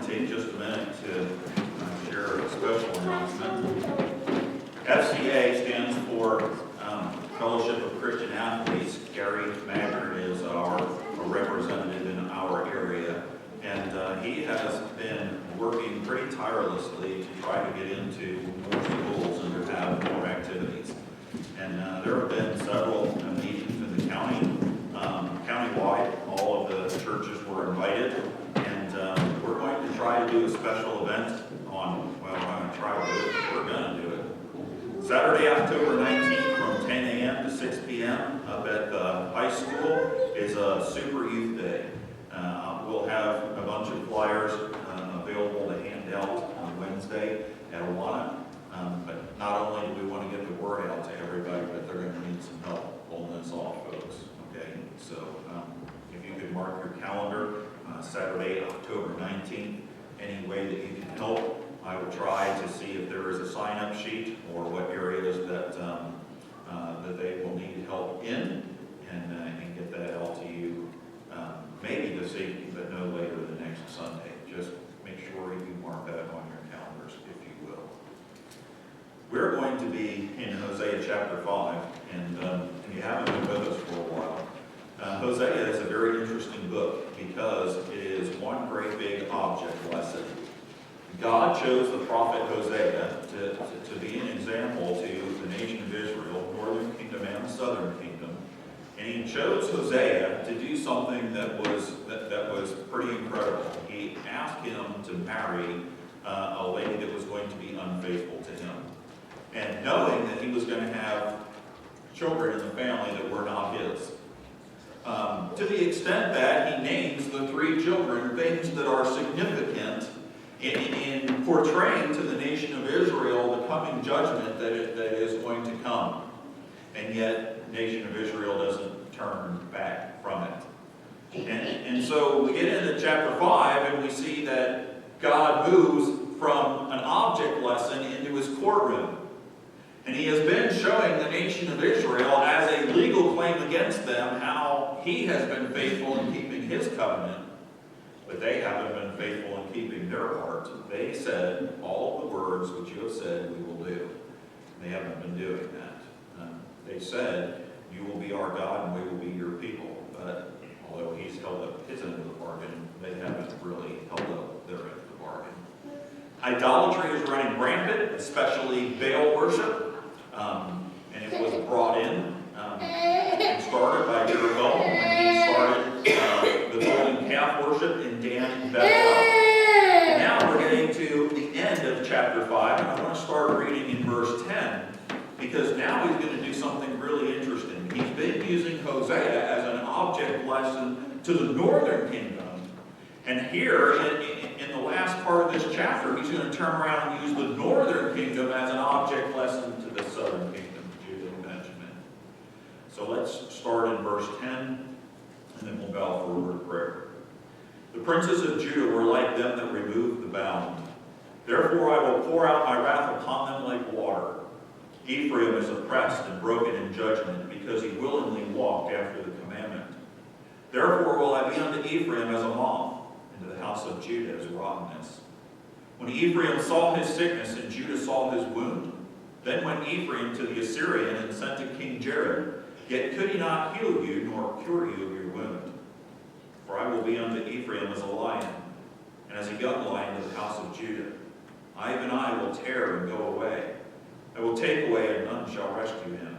to take just a minute to share a special announcement. FCA stands for Fellowship of Christian Athletes. Gary Maggard is our representative in our area, and he has been working pretty tirelessly to try to get into more schools and to have more activities. And there have been several meetings in the county, countywide. All of the churches were invited, and we're going to try to do a special event on, well, I'm going to try to do it, we're going to do it. Saturday, October 19th from 10 a.m. to 6 p.m. up at the high school is a Super Youth Day. We'll have a bunch of flyers available to hand out on Wednesday at Awana. But not only do we want to get the word out to everybody, but they're going to need some help pulling this off, folks. Okay? So if you could mark your calendar, Saturday, October 19th, any way that you can help, I will try to see if there is a sign-up sheet or what areas that that they will need help in, and get that out to you maybe this evening, but no later than next Sunday. Just make sure you mark that on your calendars, if you will. We're going to be in Hosea chapter 5, and you haven't been with us for a while. Hosea is a very interesting book because it is one great big object lesson. God chose the prophet Hosea to be an example to the nation of Israel, northern kingdom and southern kingdom. And he chose Hosea to do something that was pretty incredible. He asked him to marry a lady that was going to be unfaithful to him. And knowing that he was going to have children in the family that were not his. To the extent that he names the three children things that are significant in portraying to the nation of Israel the coming judgment that is going to come. And yet, the nation of Israel doesn't turn back from it. And so we get into chapter 5 and we see that God moves from an object lesson into his courtroom. And he has been showing the nation of Israel as a legal claim against them how he has been faithful in keeping his covenant, but they haven't been faithful in keeping their part. They said, all of the words which you have said we will do. They haven't been doing that. They said, you will be our God and we will be your people. But although he's held up his end of the bargain, they haven't really held up their end of the bargain. Idolatry is running rampant, especially Baal worship. And it was brought in and started by Jeroboam when he started the golden calf worship in Dan and Bethel. And now we're getting to the end of chapter 5, and I want to start reading in verse 10, because now he's going to do something really interesting. He's been using Hosea as an object lesson to the northern kingdom. And here, in the last part of this chapter, he's going to turn around and use the northern kingdom as an object lesson to the southern kingdom, Judah and Benjamin. So let's start in verse 10, and then we'll bow for a word of prayer. The princes of Judah were like them that removed the bound. Therefore I will pour out my wrath upon them like water. Ephraim is oppressed and broken in judgment, because he willingly walked after the commandment. Therefore will I be unto Ephraim as a moth, and to the house of Judah as rottenness. When Ephraim saw his sickness and Judah saw his wound, then went Ephraim to the Assyrian and sent to King Jared, yet could he not heal you nor cure you of your wound. For I will be unto Ephraim as a lion, and as a young lion to the house of Judah. Even I will tear and go away. I will take away, and none shall rescue him.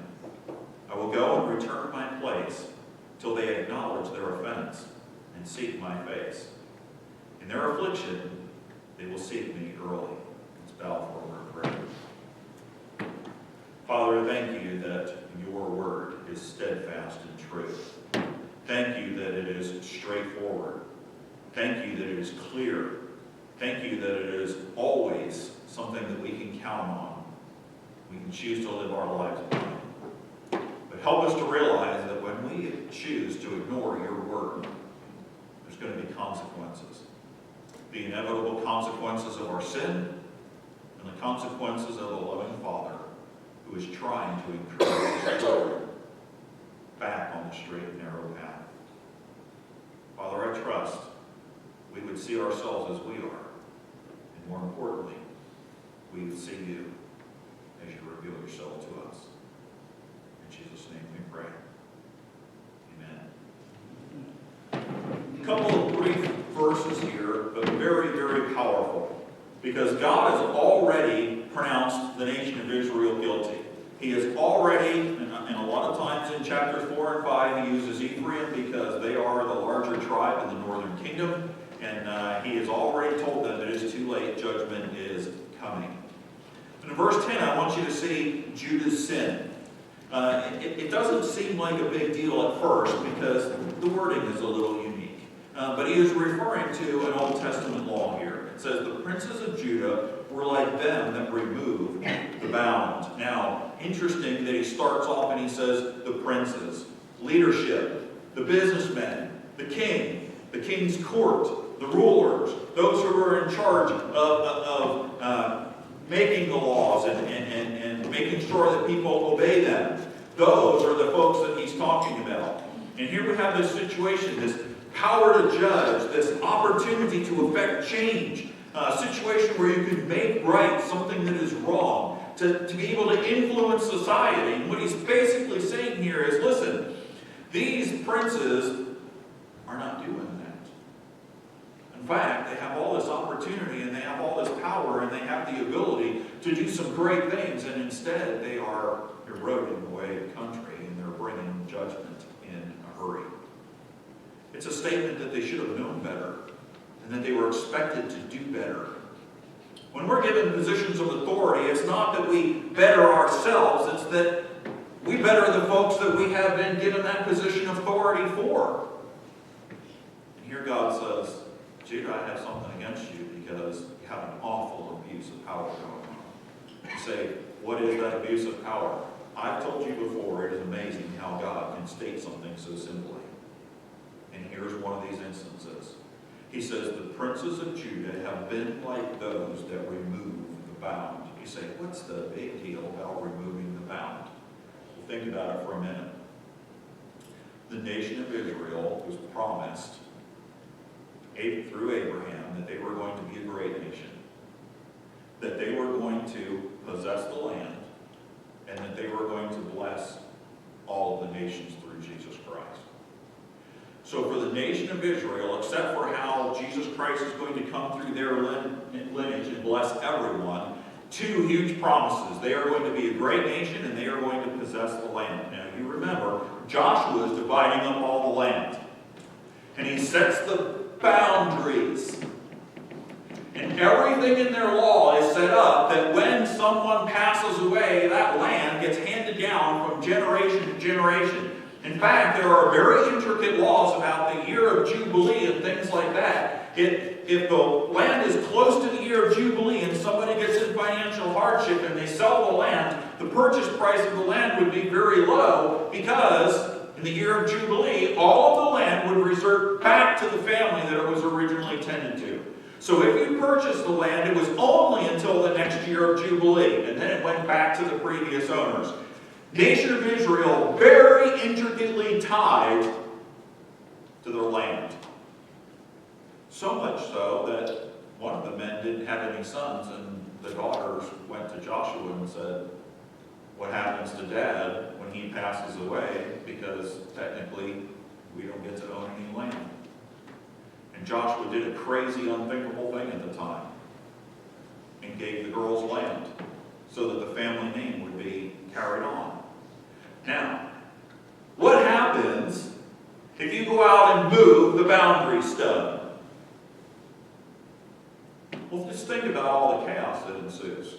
I will go and return to my place, till they acknowledge their offense, and seek my face. In their affliction, they will seek me early. Let's bow for a word of prayer. Father, thank you that your word is steadfast and true. Thank you that it is straightforward. Thank you that it is clear. Thank you that it is always something that we can count on. We can choose to live our lives by. But help us to realize that when we choose to ignore your word, there's going to be consequences. The inevitable consequences of our sin, and the consequences of a loving Father who is trying to encourage his children back on the straight and narrow path. Father, I trust we would see ourselves as we are. And more importantly, we would see you as you reveal yourself to us. In Jesus' name we pray. Amen. A couple of brief verses here, but very, very powerful. Because God has already pronounced the nation of Israel guilty. He has already, and a lot of times in chapters 4 and 5, he uses Ephraim because they are the larger tribe in the northern kingdom. And he has already told them that it is too late, judgment is coming. And in verse 10, I want you to see Judah's sin. It doesn't seem like a big deal at first because the wording is a little unique. But he is referring to an Old Testament law here. It says, the princes of Judah were like them that removed the bound. Now, interesting that he starts off and he says, the princes, leadership, the businessmen, the king, the king's court, the rulers, those who were in charge of making the laws and making sure that people obey them. Those are the folks that he's talking about. And here we have this situation, this power to judge, this opportunity to effect change, a situation where you can make right something that is wrong, to be able to influence society. And what he's basically saying here is, listen, these princes are not doing that. In fact, they have all this opportunity and they have all this power and they have the ability to do some great things, and instead they are eroding away the country and they're bringing judgment in a hurry. It's a statement that they should have known better and that they were expected to do better. When we're given positions of authority, it's not that we better ourselves, it's that we better the folks that we have been given that position of authority for. And here God says, Judah, I have something against you because you have an awful abuse of power going on. You say, what is that abuse of power? I've told you before, it is amazing how God can state something so simply. And here's one of these instances. He says, the princes of Judah have been like those that remove the bound. You say, what's the big deal about removing the bound? Well, think about it for a minute. The nation of Israel was promised through Abraham that they were going to be a great nation, that they were going to possess the land, and that they were going to bless all of the nations through Jesus Christ. So for the nation of Israel, except for how Jesus Christ is going to come through their lineage and bless everyone, two huge promises. They are going to be a great nation and they are going to possess the land. Now you remember, Joshua is dividing up all the land. And he sets the boundaries. And everything in their law is set up that when someone passes away, that land gets handed down from generation to generation. In fact, there are very intricate laws about the year of Jubilee and things like that. If the land is close to the year of Jubilee and somebody gets in financial hardship and they sell the land, the purchase price of the land would be very low because in the year of Jubilee, all of the land would revert back to the family that it was originally tended to. So if you purchased the land, it was only until the next year of Jubilee, and then it went back to the previous owners. Nation of Israel, very intricately tied to their land. So much so that one of the men didn't have any sons, and the daughters went to Joshua and said, what happens to Dad when he passes away? Because technically, we don't get to own any land. And Joshua did a crazy, unthinkable thing at the time and gave the girls land so that the family name would be carried on. Now, what happens if you go out and move the boundary stone? Well, just think about all the chaos that ensues.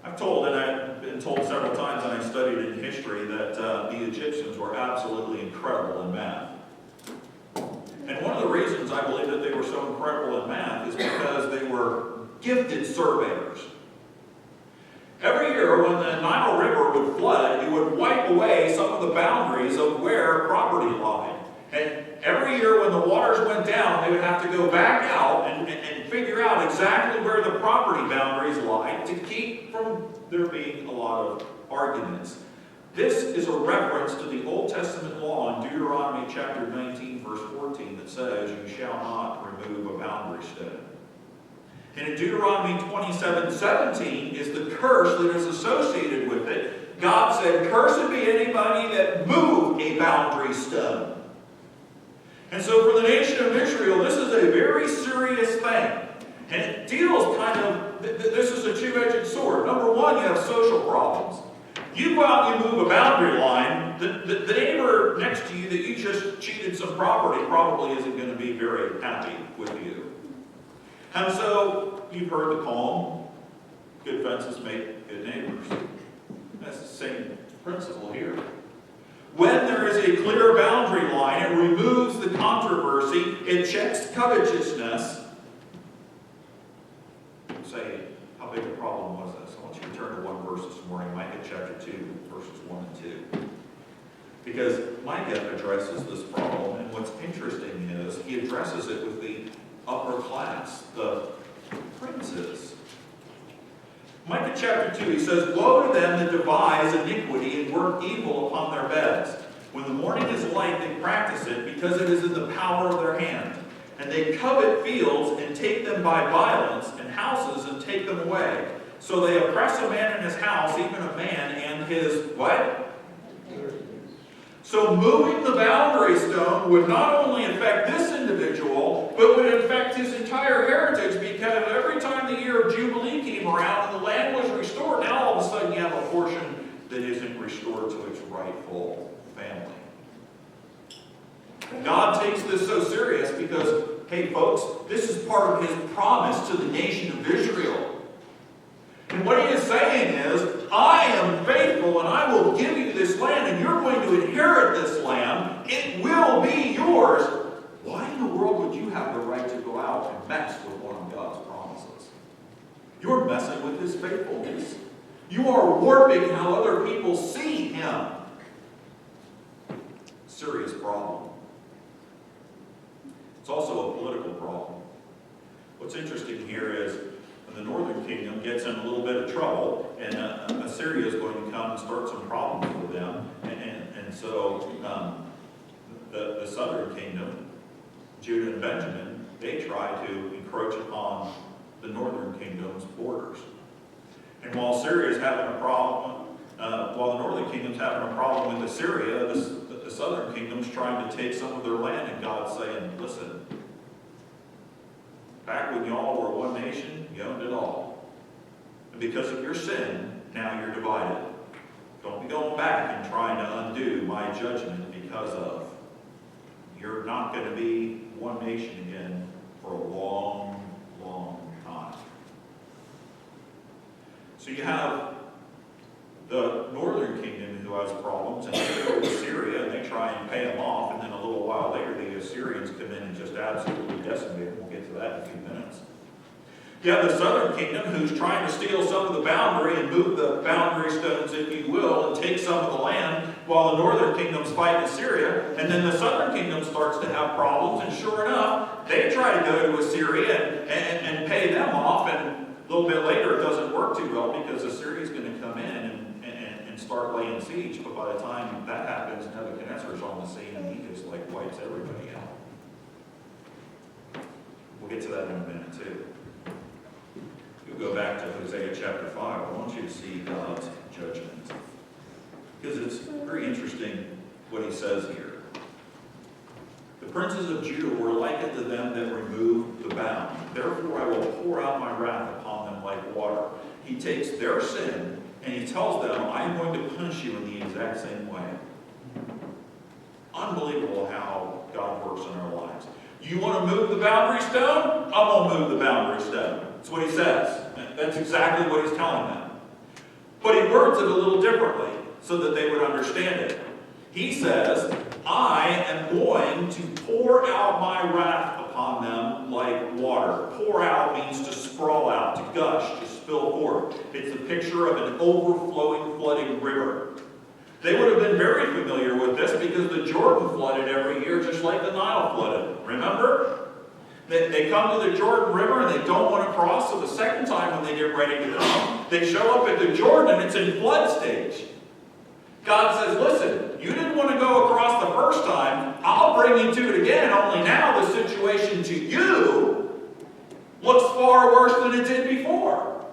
I've told, and I've been told several times, and I studied in history, that the Egyptians were absolutely incredible in math. And one of the reasons I believe that they were so incredible in math is because they were gifted surveyors. Every year when the Nile River would flood, it would wipe away some of the boundaries of where property lied. And every year when the waters went down, they would have to go back out and figure out exactly where the property boundaries lied to keep from there being a lot of arguments. This is a reference to the Old Testament law in Deuteronomy chapter 19, verse 14, that says, "You shall not remove a boundary stone." And in Deuteronomy 27:17 is the curse that is associated with it. God said, "Cursed be anybody that moved a boundary stone." And so for the nation of Israel, this is a very serious thing. And it deals this is a two-edged sword. Number one, you have social problems. You go out and you move a boundary line, the neighbor next to you that you just cheated some property probably isn't going to be very happy with you. And so, you've heard the poem, good fences make good neighbors. That's the same principle here. When there is a clear boundary line, it removes the controversy, it checks covetousness. Say, how big a problem was this? I want you to turn to one verse this morning, Micah chapter 2, verses 1 and 2. Because Micah addresses this problem, and what's interesting is he addresses it with the upper class, the princes. Micah chapter 2, he says, "Woe to them that devise iniquity and work evil upon their beds. When the morning is light, they practice it, because it is in the power of their hand. And they covet fields and take them by violence, and houses and take them away. So they oppress a man in his house, even a man and his," what? So moving the boundary stone would not only affect this individual, but would affect his entire heritage, because every time the year of Jubilee came around and the land was restored, now all of a sudden you have a portion that isn't restored to its rightful family. God takes this so serious because, hey folks, this is part of his promise to the nation of Israel. And what he is saying is, I am faithful and I will give you this land and you're going to inherit this land. It will be yours. Why in the world would you have the right to go out and mess with one of God's promises? You're messing with his faithfulness. You are warping how other people see him. Serious problem. It's also a political problem. What's interesting here is when the northern kingdom gets in a little bit of trouble, and Assyria is going to come and start some problems with them, and so the southern kingdom, Judah and Benjamin, they try to encroach upon the northern kingdom's borders. And while Syria is having a problem, while the northern kingdom's having a problem with Assyria, the southern kingdom's trying to take some of their land, and God's saying, listen, back when y'all were one nation, you owned it all. And because of your sin, now you're divided. Don't be going back and trying to undo my judgment because of. You're not going to be one nation again for a long, long time. So you have the northern kingdom who has problems, and they go to Syria and they try and pay them off, and then a little while later the Assyrians come in and just absolutely decimate them. We'll get to that in a few minutes. You have the southern kingdom who's trying to steal some of the boundary and move the boundary stones, if you will, and take some of the land, while the northern kingdom's fighting Assyria, and then the southern kingdom starts to have problems, and sure enough, they try to go to Assyria and pay them off, and a little bit later it doesn't work too well because Assyria's going to come in and start laying siege, but by the time that happens, Nebuchadnezzar's on the scene and he just wipes everybody out. We'll get to that in a minute too. We'll go back to Hosea chapter 5. I want you to see God's judgment, because it's very interesting what he says here. The princes of Judah were likened to them that remove the bound. Therefore I will pour out my wrath upon them like water. He takes their sin and he tells them, I am going to punish you in the exact same way. Unbelievable how God works in our lives. You want to move the boundary stone? I'm going to move the boundary stone. That's what he says. That's exactly what he's telling them. But he words it a little differently so that they would understand it. He says, I am going to pour out my wrath upon them like water. Pour out means to sprawl out, to gush, to spill forth. It's a picture of an overflowing, flooding river. They would have been very familiar with this because the Jordan flooded every year just like the Nile flooded. Remember? They come to the Jordan River and they don't want to cross, so the second time when they get ready to come, they show up at the Jordan and it's in flood stage. God says, listen, you didn't want to go across the first time. I'll bring you to it again, only now the situation to you looks far worse than it did before.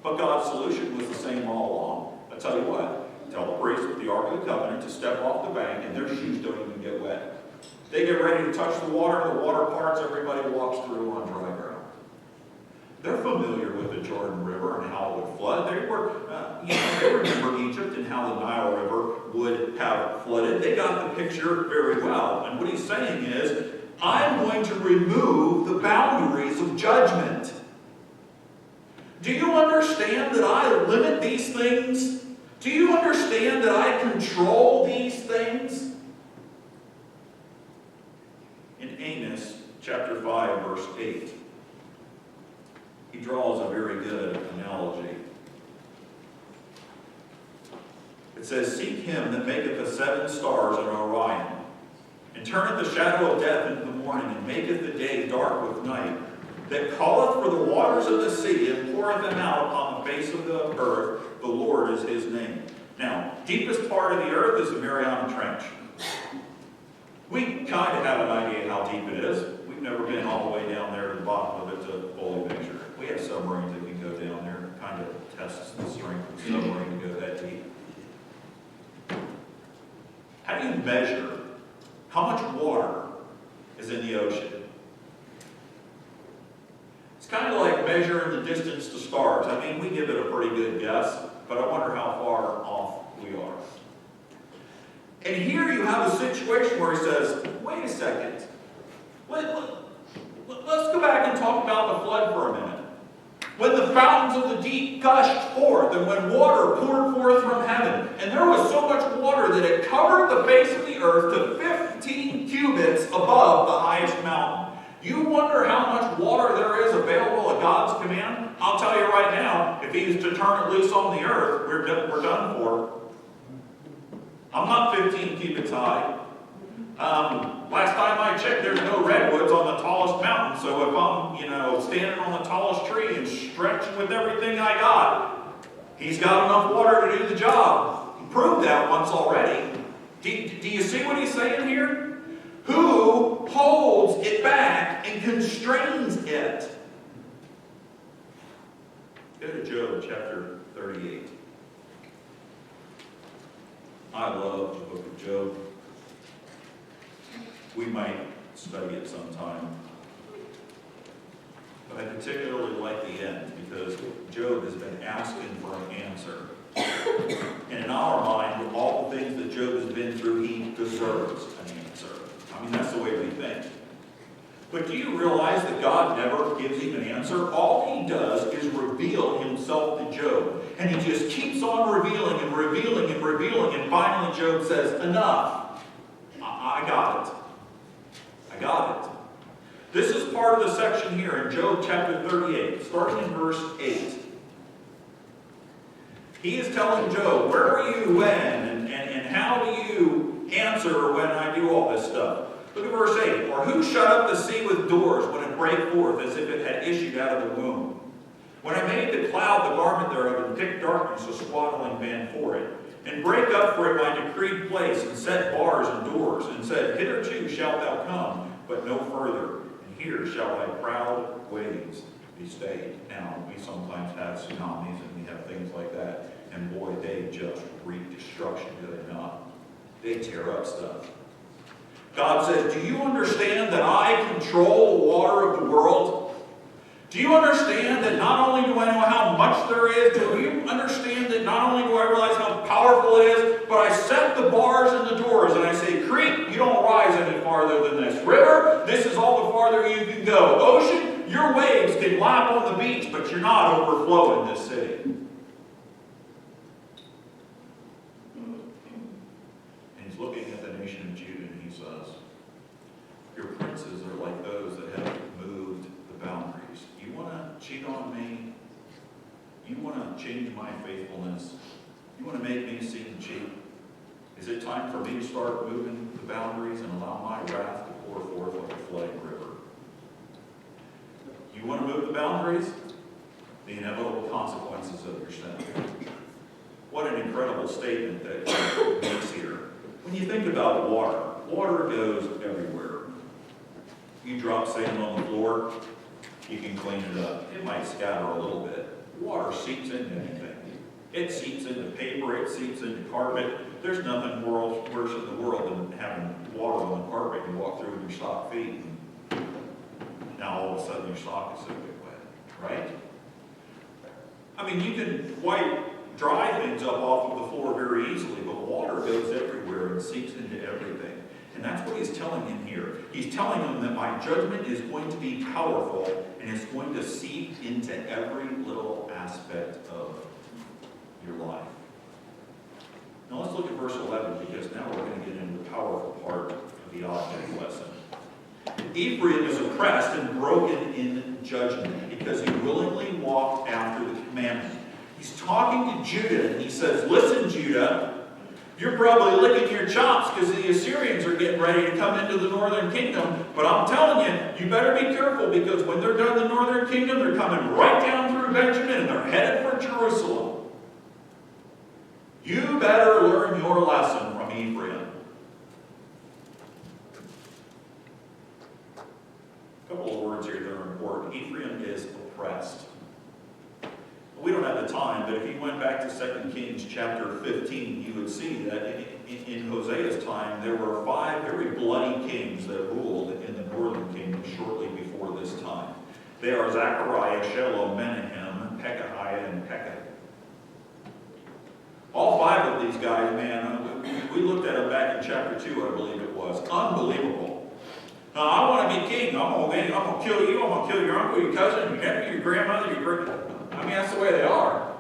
But God's solution was the same all along. I tell you what, tell the priest with the Ark of the Covenant to step off the bank and their shoes don't even get wet. They get ready to touch the water parts, everybody walks through on dry ground. They're familiar with the Jordan River and how it would flood. They remember Egypt and how the Nile River would have flooded. They got the picture very well. And what he's saying is, I'm going to remove the boundaries of judgment. Do you understand that I limit these things? Do you understand that I control these things? In Amos chapter 5, verse 8, he draws a very good analogy. It says, seek him that maketh the 7 stars in Orion, and turneth the shadow of death into the morning, and maketh the day dark with night, that calleth for the waters of the sea, and poureth them out upon the face of the earth. The Lord is his name. Now, deepest part of the earth is the Mariana Trench. We kind of have an idea how deep it is. We've never been all the way down there to the bottom of it to fully measure. We have submarines that can go down there. It kind of tests the strength of the submarine to go that deep. How do you measure how much water is in the ocean? It's kind of like measuring the distance to stars. I mean, we give it a pretty good guess, but I wonder how far off we are. And here you have a situation where he says, wait a second. Let's go back and talk about the flood for a minute. When the fountains of the deep gushed forth, and when water poured forth from heaven, and there was so much water that it covered the face of the earth to 15 cubits above the highest mountain. You wonder how much water there is available at God's command? I'll tell you right now, if he was to turn it loose on the earth, we're done for. I'm not 15 cubits high. Last time I checked, there's no redwoods on the tallest mountain, so if I'm, standing on the tallest tree and stretching with everything I got, he's got enough water to do the job. He proved that once already. Do you see what he's saying here? Who holds it back and constrains it? Go to Job chapter 38. I love the book of Job. We might study it sometime. But I particularly like the end because Job has been asking for an answer. And in our mind, with all the things that Job has been through, he deserves an answer. I mean, that's the way we think. But do you realize that God never gives him an answer? All he does is reveal himself to Job. And he just keeps on revealing and revealing and revealing. And finally Job says, enough. I got it. I got it. This is part of the section here in Job chapter 38, starting in verse 8. He is telling Job, where were you when? And how do you answer when I do all this stuff? Look at verse 8. Or who shut up the sea with doors when it brake forth as if it had issued out of the womb? When I made the cloud the garment thereof, and thick darkness a swaddling band for it, and break up for it my decreed place, and set bars and doors, and said, hitherto shalt thou come, but no further, and here shall thy proud waves be stayed. Now, we sometimes have tsunamis, and we have things like that, and boy, they just wreak destruction, do they not? They tear up stuff. God says, do you understand that I control the water of the world? Do you understand that not only do I know how much there is, do you understand that not only do I realize how powerful it is, but I set the bars and the doors, and I say, creek, you don't rise any farther than this. River, this is all the farther you can go. Ocean, your waves can lap on the beach, but you're not overflowing this city. And he's looking at the nation of Judah, and he says, your princes are like those that have moved the boundaries. You want to cheat on me? You want to change my faithfulness? You want to make me seem cheap? Is it time for me to start moving the boundaries and allow my wrath to pour forth like a flooding river? You want to move the boundaries? The inevitable consequences of your sin. What an incredible statement that he makes here. When you think about water, water goes everywhere. You drop sand on the floor, you can clean it up. It might scatter a little bit. Water seeps into anything. It seeps into paper, it seeps into carpet. There's nothing worse in the world than having water on the carpet. You walk through with your sock feet, and now all of a sudden your sock is soaking wet, right? I mean, you can dry things up off of the floor very easily, but water goes everywhere and seeps into everything. And that's what he's telling him here. He's telling him that my judgment is going to be powerful, and it's going to seep into every little aspect of your life. Now let's look at verse 11, because now we're going to get into the powerful part of the object lesson. Ephraim is oppressed and broken in judgment because he willingly walked after the commandment. He's talking to Judah, and he says, listen, Judah, you're probably licking your chops because the Assyrians are getting ready to come into the northern kingdom, but I'm telling you, you better be careful, because when they're done the northern kingdom, they're coming right down through Benjamin, and they're headed for Jerusalem. You better learn your lesson from Ephraim. A couple of words here that are important. Ephraim is oppressed. We don't have the time, but if you went back to 2 Kings chapter 15, you would see that in Hosea's time, there were 5 very bloody kings that ruled in the northern kingdom shortly before this time. They are Zechariah, Shalom, Menahem, Pekahiah, and Pekah. All 5 of these guys, man, we looked at them back in chapter 2, I believe it was. Unbelievable. Now, I want to be king. I'm going to kill you. I'm going to kill your uncle, your cousin, your nephew, your grandmother, your great. I mean, that's the way they are.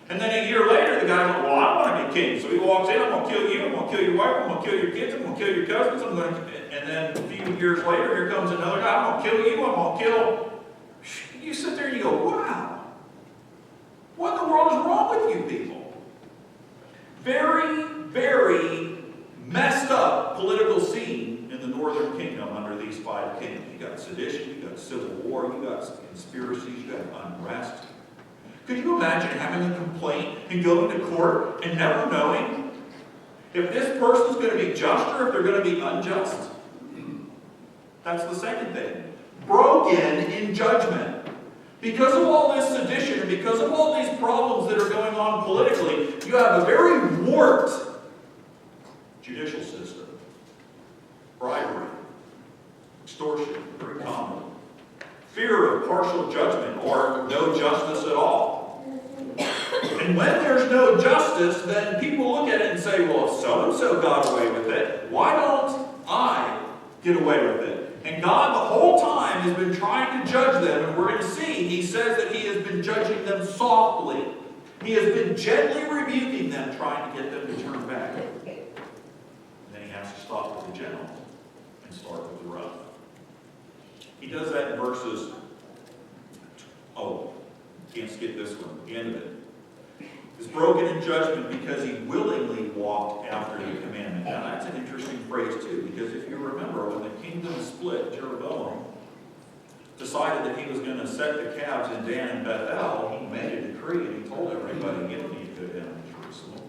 And then a year later, the guy's like, well, I want to be king. So he walks in, I'm going to kill you, I'm going to kill your wife, I'm going to kill your kids, I'm going to kill your cousins, and then a few years later, here comes another guy, I'm going to kill you, I'm going to kill. You sit there and you go, wow. What in the world is wrong with you people? Very, very messed up political scene in the northern kingdom under these 5 kings. You got sedition, you got civil war, you got conspiracies, you got unrest. Could you imagine having a complaint and going to court and never knowing if this person's going to be just or if they're going to be unjust? That's the second thing. Broken in judgment. Because of all this sedition and because of all these problems that are going on politically, you have a very warped judicial system. Bribery, extortion, very common. Fear of partial judgment or no justice at all. And when there's no justice, then people look at it and say, well, if so-and-so got away with it, why don't I get away with it? And God the whole time has been trying to judge them, and we're going to see, he says that he has been judging them softly. He has been gently rebuking them, trying to get them to turn back. And then he has to stop with the gentle and start with the rough. He does that in verses, can't skip this one, the end of it. Is broken in judgment because he willingly walked after the commandment. Now that's an interesting phrase too, because if you remember, when the kingdom split, Jeroboam decided that he was going to set the calves in Dan and Bethel. He made a decree and he told everybody, you don't need to go down to Jerusalem.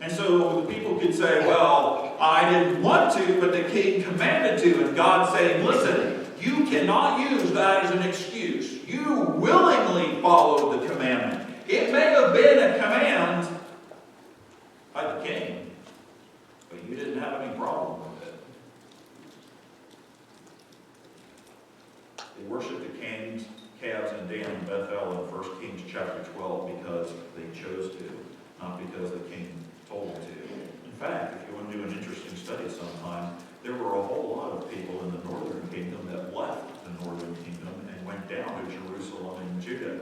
And so the people could say, well, I didn't want to, but the king commanded to. And God saying, listen, you cannot use that as an excuse. You willingly followed the commandment. It may have been a command by the king, but you didn't have any problem with it. They worshiped the king's calves in Dan and Bethel in 1 Kings chapter 12 because they chose to, not because the king told them to. In fact, if you want to do an interesting study sometime, there were a whole lot of people in the northern kingdom that left the northern kingdom and went down to Jerusalem and Judah.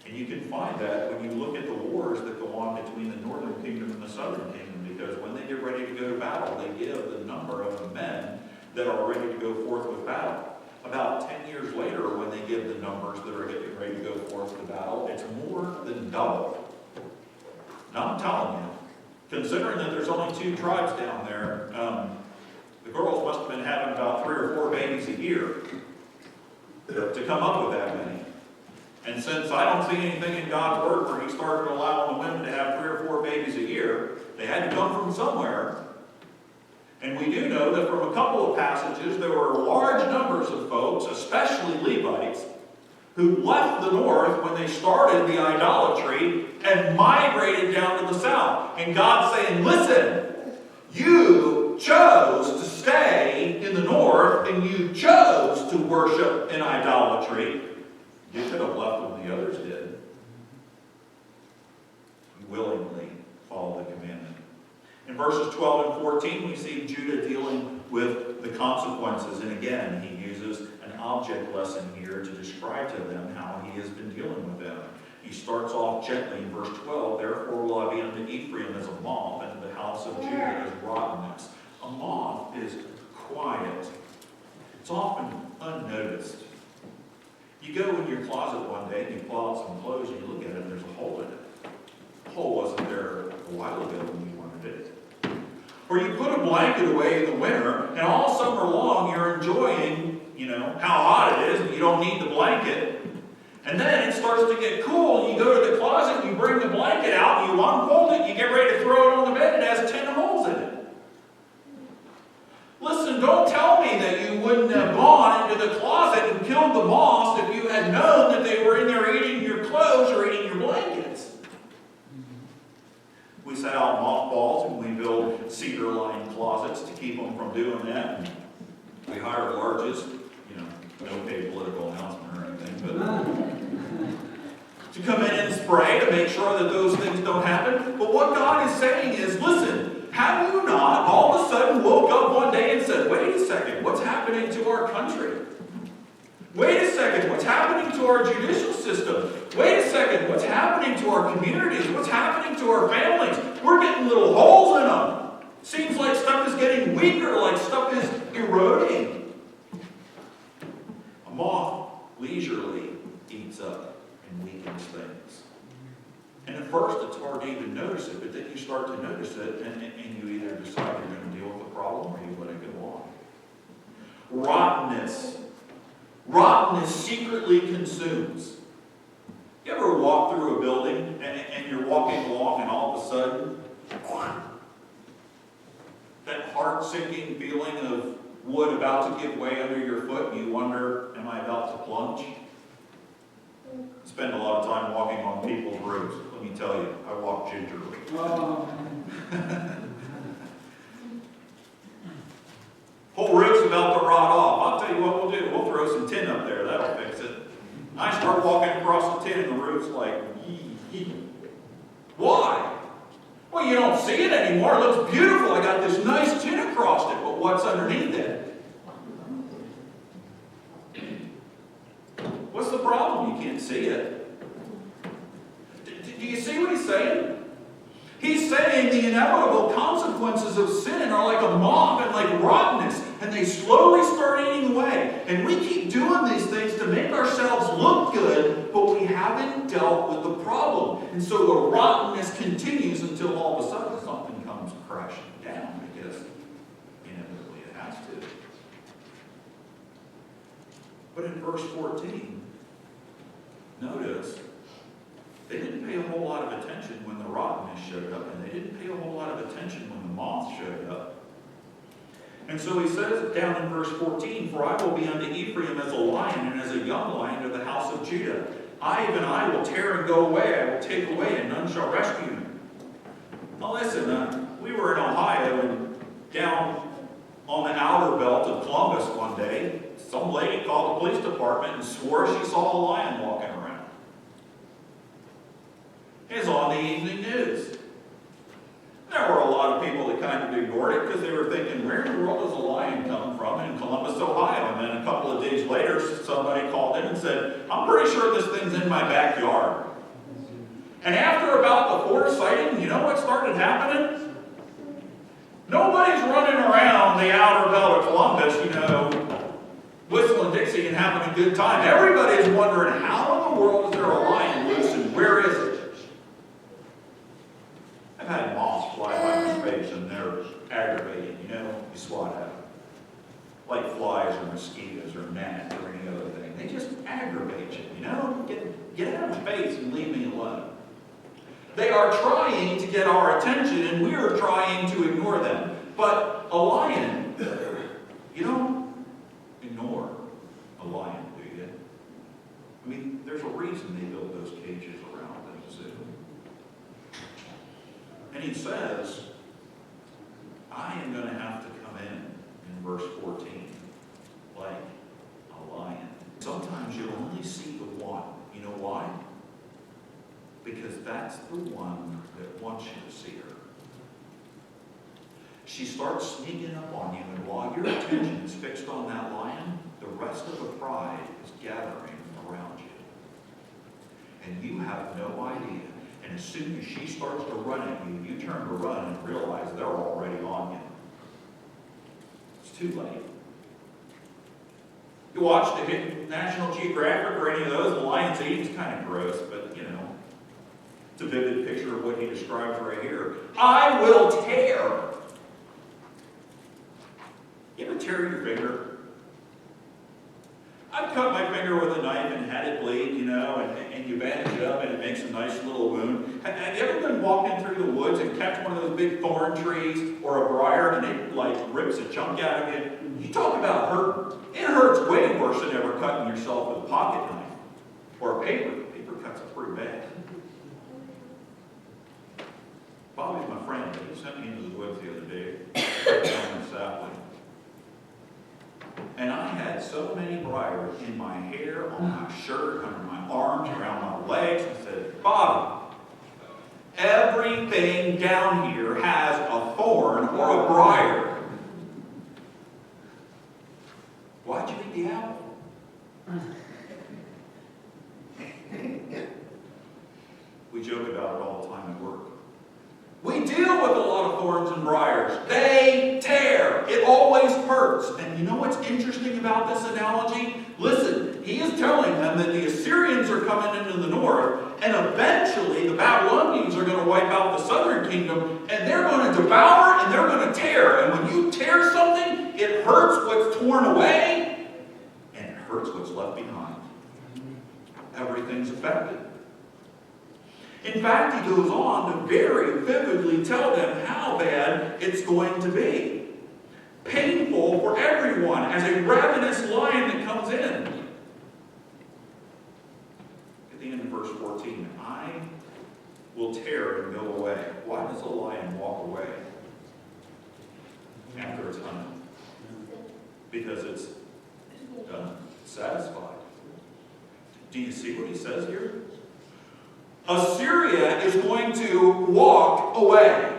And you can find that when you look at the wars that go on between the northern kingdom and the southern kingdom, because when they get ready to go to battle, they give the number of the men that are ready to go forth with battle. About 10 years later, when they give the numbers that are getting ready to go forth to battle, it's more than double. Now I'm telling you, considering that there's only 2 tribes down there, the girls must have been having about 3 or 4 babies a year to come up with that many. And since I don't see anything in God's word where he started allowing the women to have 3 or 4 babies a year, they had to come from somewhere. And we do know that from a couple of passages, there were large numbers of folks, especially Levites, who left the north when they started the idolatry and migrated down to the south. And God's saying, listen, you chose to stay in the north and you chose to worship in idolatry. You could have left when the others did. You willingly follow the commandment. In verses 12 and 14, we see Judah dealing with the consequences. And again, he uses an object lesson here to describe to them how he has been dealing with them. He starts off gently in verse 12, therefore will I be unto Ephraim as a moth, and to the house of Judah as rottenness. A moth is quiet. It's often unnoticed. You go in your closet one day and you pull out some clothes and you look at it and there's a hole in it. The hole wasn't there a while ago when you wanted it. Or you put a blanket away in the winter and all summer long you're enjoying, how hot it is and you don't need the blanket. And then it starts to get cool and you go to the closet and you bring the blanket out and you unfold it and you get ready to throw it on the bed and it has 10 holes in it. Listen, don't tell me that you wouldn't have gone into the closet and killed the moths if you had known that they were in there eating your clothes or eating your blankets. We set out mothballs and we build cedar-lined closets to keep them from doing that. And we hire larges, no paid political announcement or anything, but to come in and spray to make sure that those things don't happen. But what God is saying is, listen, have you not all of a sudden woke up one day and said, wait a second, what's happening to our country? Wait a second, what's happening to our judicial system? Wait a second, what's happening to our communities? What's happening to our families? We're getting little holes in them. Seems like stuff is getting weaker, like stuff is eroding. A moth leisurely eats up and weakens things. And at first it's hard to even notice it, but then you start to notice it and you either decide you're going to deal with the problem or you let it go on. Rottenness. Rottenness secretly consumes. You ever walk through a building and you're walking along and all of a sudden, that heart-sinking feeling of wood about to give way under your foot and you wonder, am I about to plunge? I spend a lot of time walking on people's roofs. Let me tell you, I walk gingerly. Whole roof's about to rot off. I'll tell you what we'll do. We'll throw some tin up there. That'll fix it. I start walking across the tin and the roof's like, yee. Why? Well, you don't see it anymore. It looks beautiful. I got this nice tin across it. But what's underneath it? What's the problem? You can't see it. Do you see what he's saying? He's saying the inevitable consequences of sin are like a moth and like rottenness, and they slowly start eating away. And we keep doing these things to make ourselves look good, but we haven't dealt with the problem. And so the rottenness continues until all of a sudden something comes crashing down, because inevitably it has to. But in verse 14, notice, they didn't pay a whole lot of attention when the rottenness showed up, and they didn't pay a whole lot of attention when the moth showed up. And so he says down in verse 14, for I will be unto Ephraim as a lion, and as a young lion to the house of Judah. Even I will tear and go away, I will take away, and none shall rescue me. Now listen, we were in Ohio, and down on the outer belt of Columbus one day, some lady called the police department and swore she saw a lion walking around. It's on the evening news. There were a lot of people that kind of ignored it because they were thinking, where in the world does a lion come from? In Columbus, Ohio. And then a couple of days later, somebody called in and said, I'm pretty sure this thing's in my backyard. And after about the fourth sighting, you know what started happening? Nobody's running around the outer belt of Columbus, whistling Dixie and having a good time. Everybody's wondering, how in the world is there a lion loose and where is it? I've had moths fly by my face and they're aggravating, you swat at them. Like flies or mosquitoes or gnats or any other thing. They just aggravate you, get out of my face and leave me alone. They are trying to get our attention, and we are trying to ignore them. But a lion, you don't ignore a lion, do you? I mean, there's a reason they built those cages around the zoo. And he says, I am going to have to come in verse 14, like a lion. Sometimes you only see the one. You know why? Because that's the one that wants you to see her. She starts sneaking up on you, and while your attention is fixed on that lion, the rest of the pride is gathering around you. And you have no idea. And as soon as she starts to run at you, you turn to run and realize they're already on you. It's too late. You watch the National Geographic or any of those, the lions eat. It's kind of gross, but you know, it's a vivid picture of what he describes right here. I will tear. You ever tear your finger? I've cut my finger with a knife and had it bleed, you know, and you bandage it up and it makes a nice little wound. Have you ever been walking through the woods and catch one of those big thorn trees or a briar and it like rips a chunk out of you? You talk about hurting. It hurts way worse than ever cutting yourself with a pocket knife or a paper. Paper cuts are pretty bad. Bobby's my friend, but he sent me into the woods the other day, down in sapling. And I had so many briars in my hair, on my shirt, under my arms, around my legs. I said, Bobby, everything down here has a thorn or a briar. Why'd you eat the apple? We joke about it all the time at work. We deal with a lot of thorns and briars. They tear. It always hurts. And you know what's interesting about this analogy? Listen, he is telling them that the Assyrians are coming into the north, and eventually the Babylonians are going to wipe out the southern kingdom, and they're going to devour and they're going to tear. And when you tear something, it hurts what's torn away, and it hurts what's left behind. Everything's affected. In fact, he goes on to very vividly tell them how bad it's going to be. Painful for everyone, as a ravenous lion that comes in. At the end of verse 14, I will tear and go away. Why does a lion walk away after it's hunted? Because it's done, satisfied. Do you see what he says here? Assyria is going to walk away.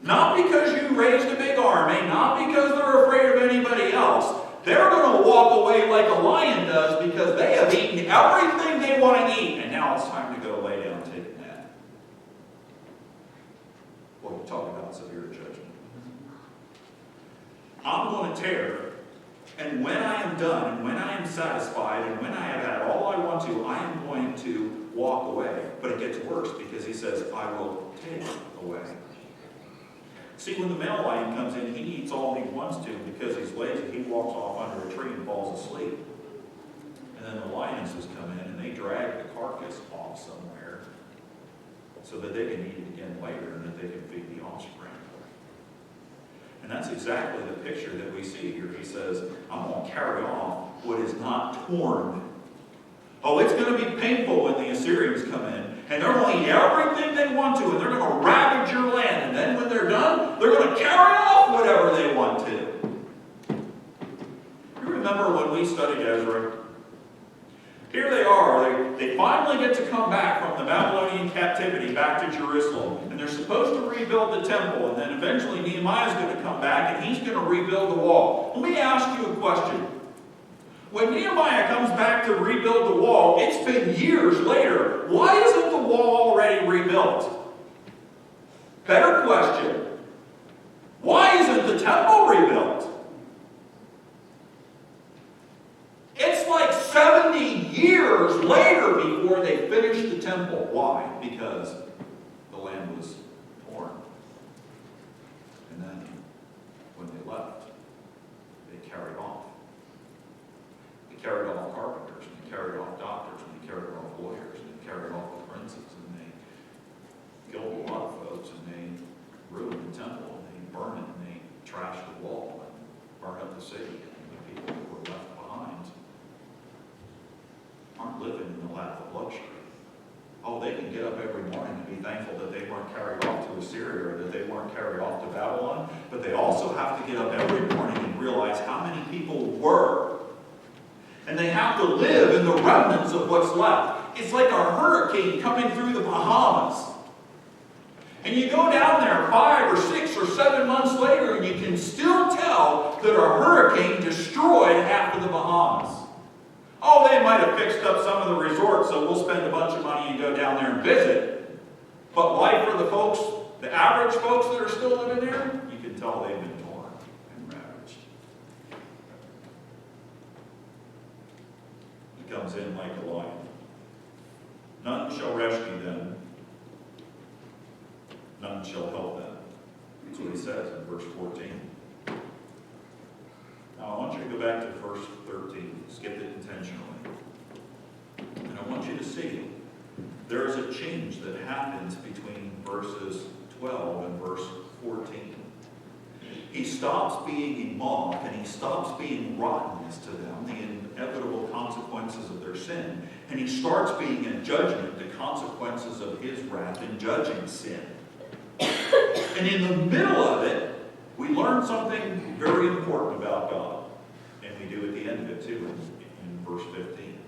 Not because you raised a big army, not because they're afraid of anybody else. They're going to walk away like a lion does because they have eaten everything they want to eat. And now it's time to go lay down and take a nap. Well, you talk about severe judgment. I'm going to tear. And when I am done, and when I am satisfied, and when I have had all I want to, I am going to walk away. But it gets worse because he says, I will take away. See, when the male lion comes in, he eats all he wants to because he's lazy. He walks off under a tree and falls asleep. And then the lionesses come in and they drag the carcass off somewhere so that they can eat it again later and that they can feed the offspring. And that's exactly the picture that we see here. He says, I'm going to carry off what is not torn. Oh, it's going to be painful when the Assyrians come in. And they're going to eat everything they want to. And they're going to ravage your land. And then when they're done, they're going to carry off whatever they want to. You remember when we studied Ezra? Here they are. They finally get to come back from the Babylonian captivity back to Jerusalem. And they're supposed to rebuild the temple. And then eventually Nehemiah's going to come back and he's going to rebuild the wall. Let me ask you a question. When Nehemiah comes back to rebuild the wall, it's been years later. Why isn't the wall already rebuilt? Better question. Why isn't the temple rebuilt? It's like 70 years later before they finished the temple. Why? Because the land was torn. And then when they left, they carried off. They carried off carpenters, and they carried off doctors, and they carried off be thankful that they weren't carried off to Assyria, or that they weren't carried off to Babylon, but they also have to get up every morning and realize how many people were. And they have to live in the remnants of what's left. It's like a hurricane coming through the Bahamas. And you go down there 5 or 6 or 7 months later, and you can still tell that a hurricane destroyed half of the Bahamas. Oh, they might have fixed up some of the resorts, so we'll spend a bunch of money and go down there and visit. But life for the folks, the average folks that are still living there, you can tell they've been torn and ravaged. He comes in like a lion. None shall rescue them. None shall help them. That's what he says in verse 14. Now I want you to go back to verse 13. Skip it intentionally. And I want you to see there is a change that happens between verses 12 and verse 14. He stops being a moth, and he stops being rottenness to them, the inevitable consequences of their sin, and he starts being a judgment, the consequences of his wrath in judging sin. And in the middle of it, we learn something very important about God. And we do at the end of it too, in verse 15.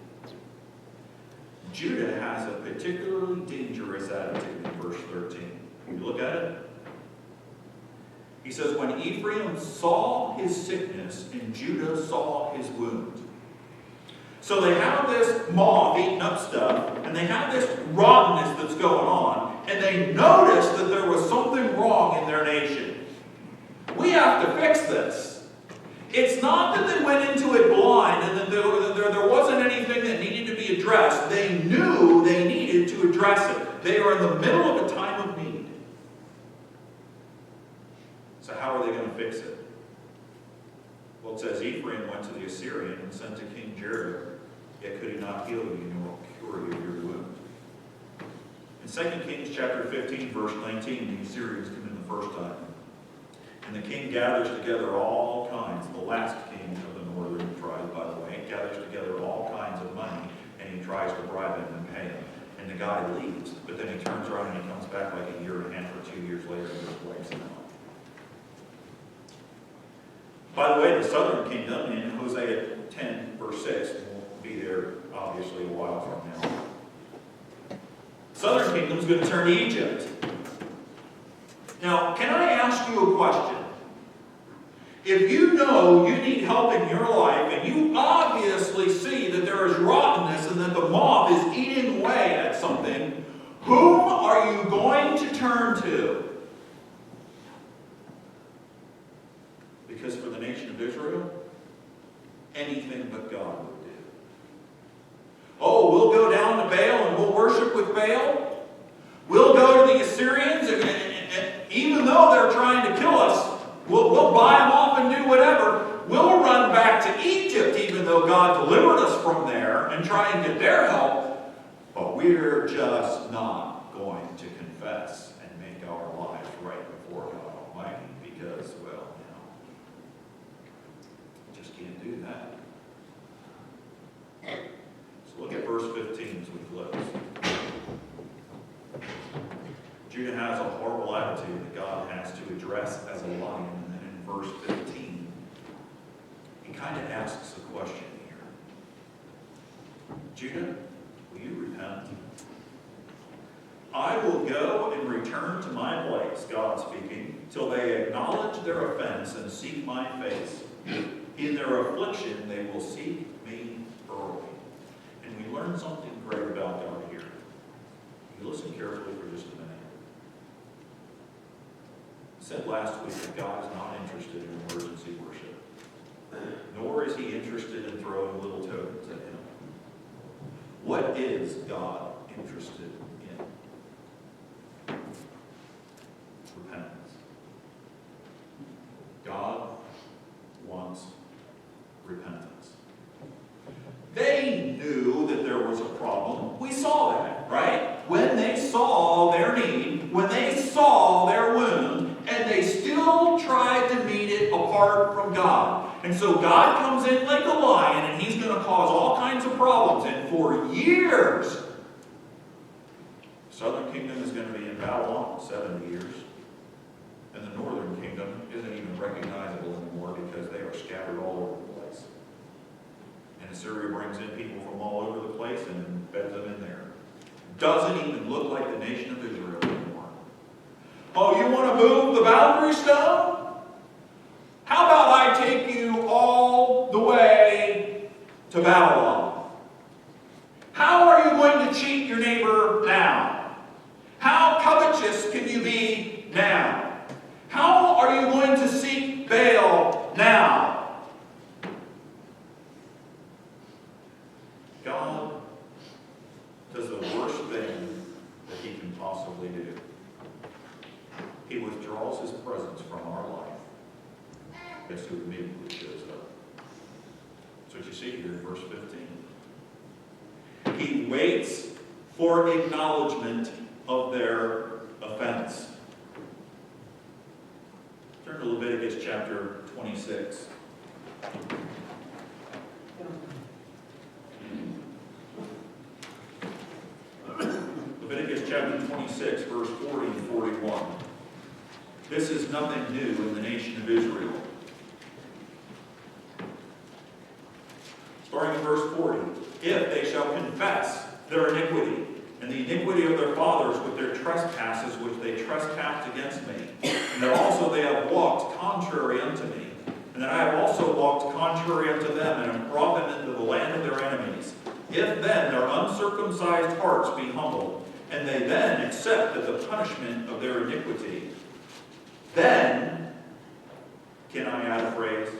Judah has a particularly dangerous attitude in verse 13. Can you look at it? He says, when Ephraim saw his sickness and Judah saw his wound. So they have this moth eating up stuff, and they have this rottenness that's going on, and they notice that there was something wrong in their nation. We have to fix this. It's not that they went into it blind and that there wasn't anything that needed to be addressed. They knew they needed to address it. They are in the middle of a time of need. So how are they going to fix it? Well, it says Ephraim went to the Assyrian and sent to King Jared, yet could he not heal you nor cure you of your wound. In 2 Kings chapter 15, verse 19, the Assyrians come in the first time. And the king gathers together all kinds, the last king of the northern tribe, by the way, gathers together all kinds of money, and he tries to bribe him and pay him. And the guy leaves, but then he turns around and he comes back like a year and a half or 2 years later and just wipes him out. By the way, the southern kingdom in Hosea 10, verse 6, won't be there obviously a while from now. Southern kingdom is going to turn to Egypt. Now, can I ask you a question? If you know you need help in your life, and you obviously see that there is rottenness and that the moth is eating away at something, whom are you going to turn to? Because for the nation of Israel, anything but God would do. Oh, we'll go down to Baal and we'll worship with Baal. We'll go to the Assyrians, and even though they're trying to kill us, we'll buy them off and do whatever. We'll run back to Egypt, even though God delivered us from there, and try and get their help. But we're just not going to confess and make our lives right before God Almighty, because, well, just can't do that. So look at verse 15 as we close. Judah has a horrible attitude that God has to address as a lion. And then in verse 15, he kind of asks a question here. Judah, will you repent? I will go and return to my place, God speaking, till they acknowledge their offense and seek my face. In their affliction, they will seek me early. And we learn something great about God here. You listen carefully for just a minute. I said last week that God is not interested in emergency worship. Nor is he interested in throwing little tokens at him. What is God interested in? Repentance. God wants repentance. They knew that there was a problem. We saw that, right? When they saw their need, when they saw their wound, and they still tried to meet it apart from God. And so God comes in like a lion, and he's going to cause all kinds of problems. And for years, Southern kingdom is going to be in Babylon 70 years. And the northern kingdom isn't even recognizable anymore because they are scattered all over the place. And Assyria brings in people from all over the place and beds them in there. Doesn't even look like the nation of Israel anymore. Oh, you want to move the boundary stone? How about I take you all the way to Babylon? How are you going to cheat your neighbor now? How covetous can you be now? How are you going to seek Baal now? God does the worst thing that he can possibly do. He withdraws his presence from our life. Guess who immediately shows up? That's what you see here in verse 15. He waits for acknowledgement of their offense. Turn to Leviticus chapter 26. Leviticus chapter 26, verse 40 and 41. This is nothing new in the nation of Israel. Starting in verse 40. If they shall confess their iniquity, and the iniquity of their fathers with their trespasses which they trespassed against me, and that also they have walked contrary unto me, and that I have also walked contrary unto them, and have brought them into the land of their enemies. If then their uncircumcised hearts be humbled, and they then accept of the punishment of their iniquity, then, can I add a phrase?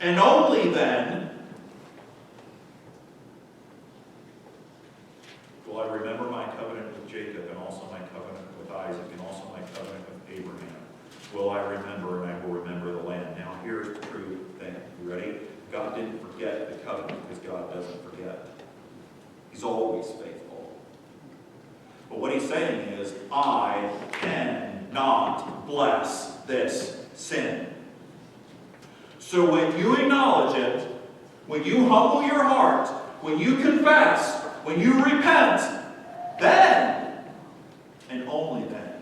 And only then will I remember my covenant with Jacob, and also my covenant with Isaac, and also my covenant with Abraham. Will I remember, and I will remember the land. Now here's the true thing. You ready? God didn't forget the covenant because God doesn't forget. He's always faithful. But what he's saying is, I cannot bless this sin. So when you acknowledge it, when you humble your heart, when you confess, when you repent, then, and only then,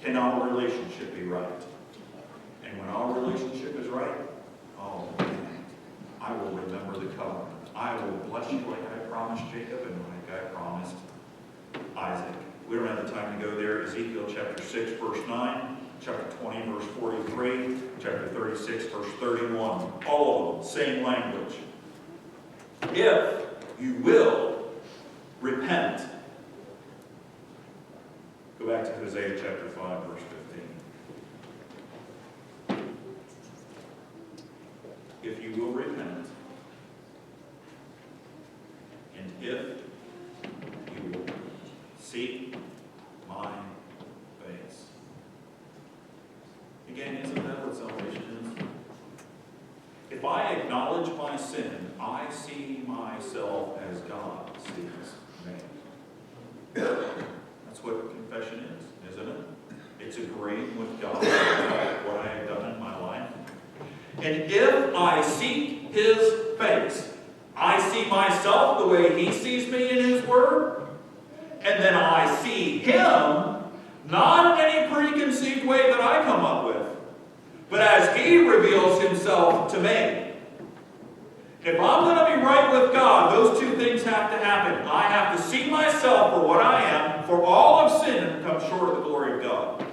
can our relationship be right. And when our relationship is right, oh, I will remember the covenant. I will bless you like I promised Jacob and like I promised Isaac. We don't have the time to go there. Ezekiel chapter 6, verse 9, chapter 20, verse 43, chapter 36, verse 31. All of them, same language. If you will repent. Go back to Hosea chapter 5, verse 15. If you will repent, and if you will seek my face. Again, isn't that what salvation is? If I acknowledge my sin, I see myself as God sees me. That's what confession is, isn't it? It's agreeing with God about what I have done in my life. And if I seek his face, I see myself the way he sees me in his word, and then I see him not in any preconceived way that I come up with, but as he reveals himself to me. If I'm going to be right with God, those two things have to happen. I have to see myself for what I am, for all of sin and come short of the glory of God.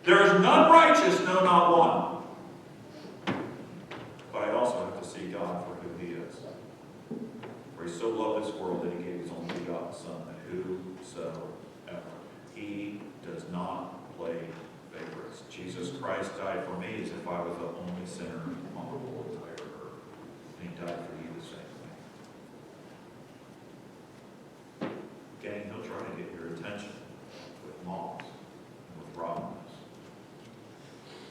There is none righteous, no, not one. But I also have to see God for who he is. For he so loved this world that he gave his only begotten Son, that whosoever. He does not play favorites. Jesus Christ died for me as if I was the only sinner on the whole entire earth. And he died for you the same way. Gang, he'll try to get your attention with moths and with rottenness.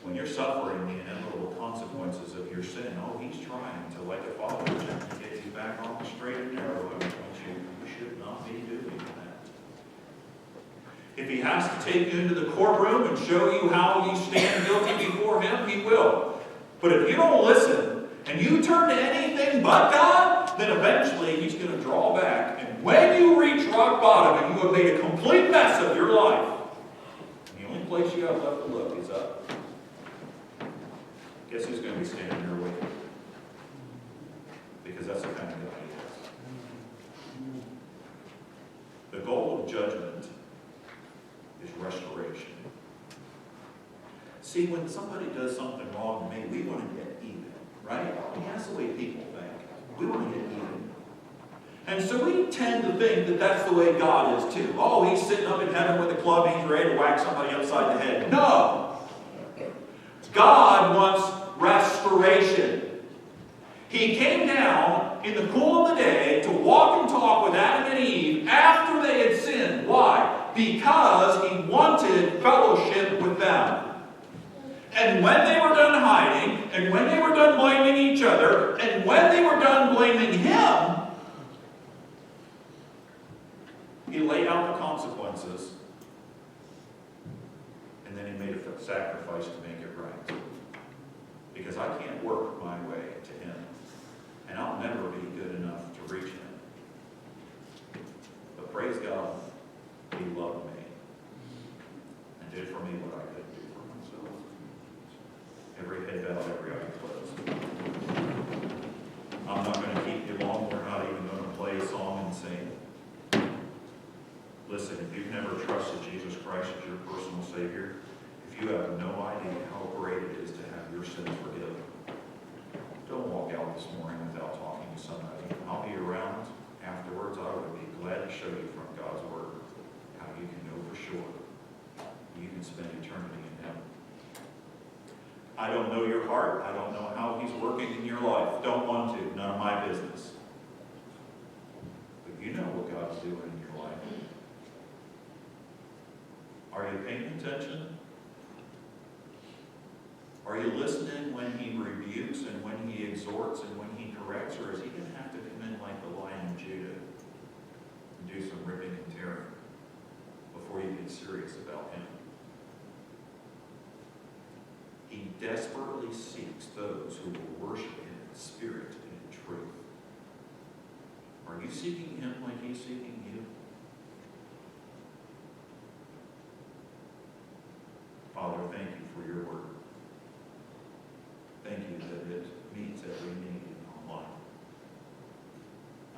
When you're suffering the inevitable consequences of your sin, oh, he's trying to, like a father, to get you back on the straight and narrow, and you should not be doing that. If he has to take you into the courtroom and show you how you stand guilty before him, he will. But if you don't listen, and you turn to anything but God, then eventually He's going to draw back. And when you reach rock bottom and you have made a complete mess of your life, the only place you have left to look is up. Guess who's going to be standing there waiting? Because that's the kind of God He is. The goal of judgment is restoration. See, when somebody does something wrong to me, we want to get even, right? I mean, that's the way people think. We want to get even. And so we tend to think that that's the way God is too. Oh, He's sitting up in heaven with a club and He's ready to whack somebody upside the head. No! God wants restoration. He came down in the cool of the day to walk and talk with Adam and Eve after they had sinned. Why? Because He wanted fellowship with them. And when they were done hiding, and when they were done blaming each other, and when they were done blaming Him, He laid out the consequences, and then He made a sacrifice to make it right. Because I can't work my way to Him, and I'll never be good enough to reach Him. But praise God, He loved me, and did for me what I couldn't do for myself. Every head bowed, every eye closed. I'm not going to keep you long. We're not even going to play a song and sing. Listen, if you've never trusted Jesus Christ as your personal Savior, if you have no idea how great it is to have your sins forgiven, don't walk out this morning without talking to somebody. I'll be around afterwards. I would be glad to show you from God's Word how you can know for sure you can spend eternity in Him. I don't know your heart. I don't know how He's working in your life. Don't want to. None of my business. But you know what God's doing in your life. Are you paying attention? Are you listening when He rebukes and when He exhorts and when He corrects? Or is He going to have to come in like the Lion of Judah and do some ripping and tearing before you get serious about Him? He desperately seeks those who will worship Him in spirit and in truth. Are you seeking Him like He's seeking you? Father, thank you for your word. Thank you that it meets every need in our life.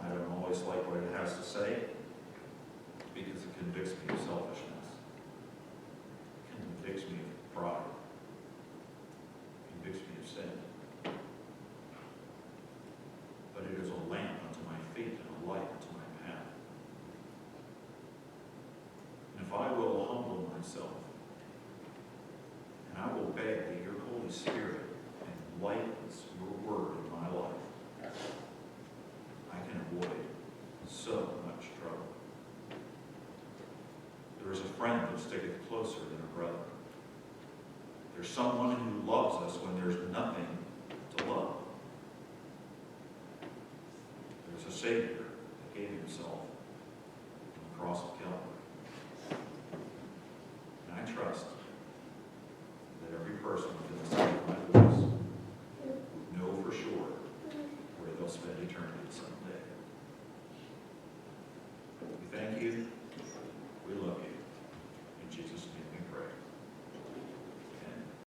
I don't always like what it has to say because it convicts me of selfishness. It convicts me of pride. It convicts me of sin. But it is a lamp unto my feet and a light unto my path. And if I will humble myself, and I will beg that your Holy Spirit enlightens your word in my life, I can avoid so much trouble. There is a friend that sticketh closer than a brother. There's someone who loves us when there's nothing to love. There's a Savior that gave Himself on the cross of Calvary. And I trust that every person within the sound of my voice will know for sure where they'll spend eternity someday. We thank you.